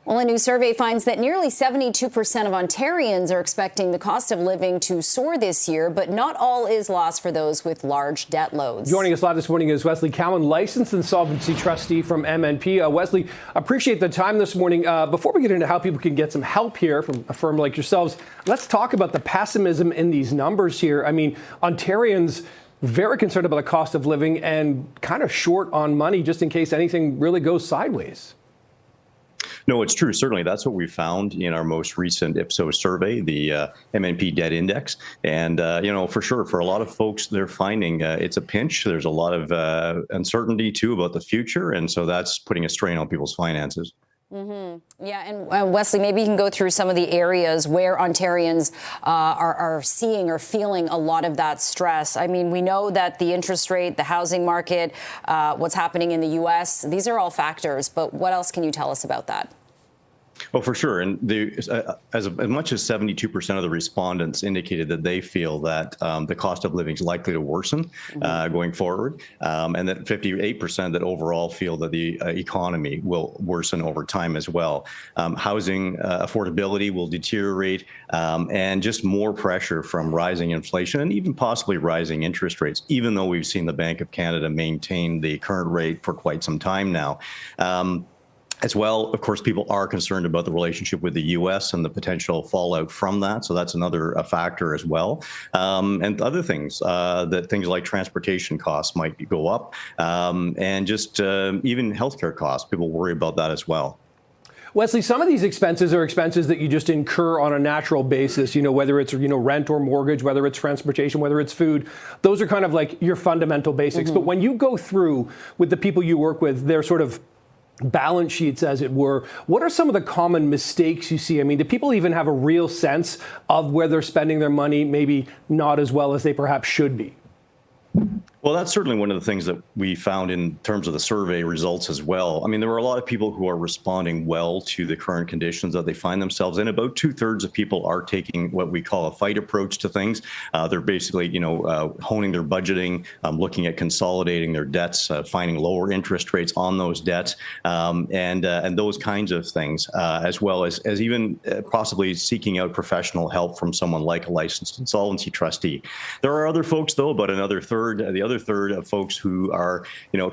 Well, a new survey finds that nearly 72% of Ontarians are expecting the cost of living to soar this year, but not all is lost for those with large debt loads. Joining us live this morning is Wesley Cowan, licensed insolvency trustee from MNP. Wesley, appreciate the time this morning. Before we get into how people can get some help here from a firm like yourselves, let's talk about the pessimism in these numbers here. I mean, Ontarians very concerned about the cost of living and kind of short on money just in case anything really goes sideways. No, it's true. Certainly, that's what we found in our most recent Ipsos survey, the MNP Debt Index. And, for sure, for a lot of folks, they're finding it's a pinch. There's a lot of uncertainty, too, about the future. And so that's putting a strain on people's finances. Mm-hmm. Yeah. And Wesley, maybe you can go through some of the areas where Ontarians are seeing or feeling a lot of that stress. I mean, we know that the interest rate, the housing market, what's happening in the U.S., these are all factors. But what else can you tell us about that? Oh, for sure. And as much as 72% of the respondents indicated that they feel that the cost of living is likely to worsen going forward, and that 58% that overall feel that the economy will worsen over time as well. Housing affordability will deteriorate, and just more pressure from rising inflation and even possibly rising interest rates, even though we've seen the Bank of Canada maintain the current rate for quite some time now. As well, of course, people are concerned about the relationship with the U.S. and the potential fallout from that. So that's another factor as well. And other things, that things like transportation costs might go up, and just even healthcare costs. People worry about that as well. Wesley, some of these expenses are expenses that you just incur on a natural basis, whether it's, rent or mortgage, whether it's transportation, whether it's food. Those are kind of like your fundamental basics. But when you go through with the people you work with, they're sort of balance sheets, as it were. What are some of the common mistakes you see? I mean, do people even have a real sense of where they're spending their money, maybe not as well as they perhaps should be? Well, that's certainly one of the things that we found in terms of the survey results as well. I mean, there were a lot of people who are responding well to the current conditions that they find themselves in. About 2/3 of people are taking what we call a fight approach to things. They're basically, honing their budgeting, looking at consolidating their debts, finding lower interest rates on those debts, and those kinds of things, as well as even possibly seeking out professional help from someone like a licensed insolvency trustee. There are other folks, though, about another third, the other third of folks who are,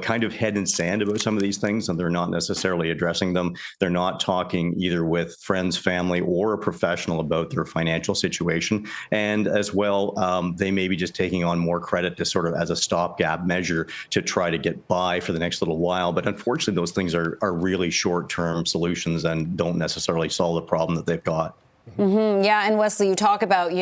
kind of head in sand about some of these things, and they're not necessarily addressing them. They're not talking either with friends, family, or a professional about their financial situation. And as well, they may be just taking on more credit to sort of as a stopgap measure to try to get by for the next little while. But unfortunately, those things are really short-term solutions and don't necessarily solve the problem that they've got. Mm-hmm. Yeah. And Wesley, you talk about,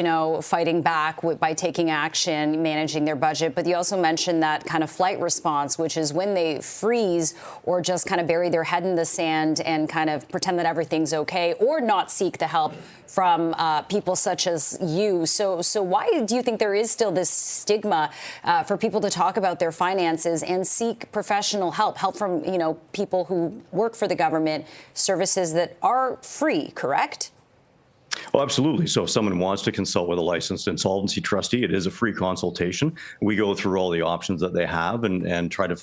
fighting back by taking action, managing their budget. But you also mentioned that kind of flight response, which is when they freeze or just kind of bury their head in the sand and kind of pretend that everything's OK, or not seek the help from people such as you. So why do you think there is still this stigma for people to talk about their finances and seek professional help from, people who work for the government, services that are free, correct? Oh, absolutely. So if someone wants to consult with a licensed insolvency trustee, it is a free consultation. We go through all the options that they have and try to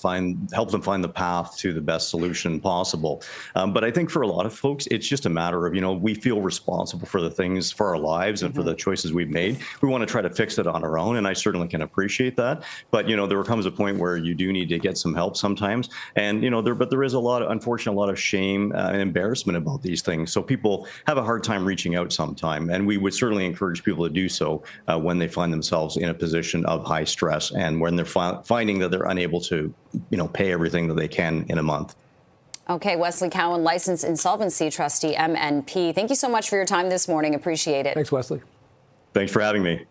help them find the path to the best solution possible. But I think for a lot of folks, it's just a matter of, we feel responsible for the things, for our lives and for the choices we've made. We want to try to fix it on our own, and I certainly can appreciate that. But, there comes a point where you do need to get some help sometimes. And, there is unfortunately, a lot of shame and embarrassment about these things. So people have a hard time reaching out sometime, and we would certainly encourage people to do so when they find themselves in a position of high stress and when they're finding that they're unable to, pay everything that they can in a month. Okay, Wesley Cowan, licensed insolvency trustee, MNP. Thank you so much for your time this morning. Appreciate it. Thanks, Wesley. Thanks for having me.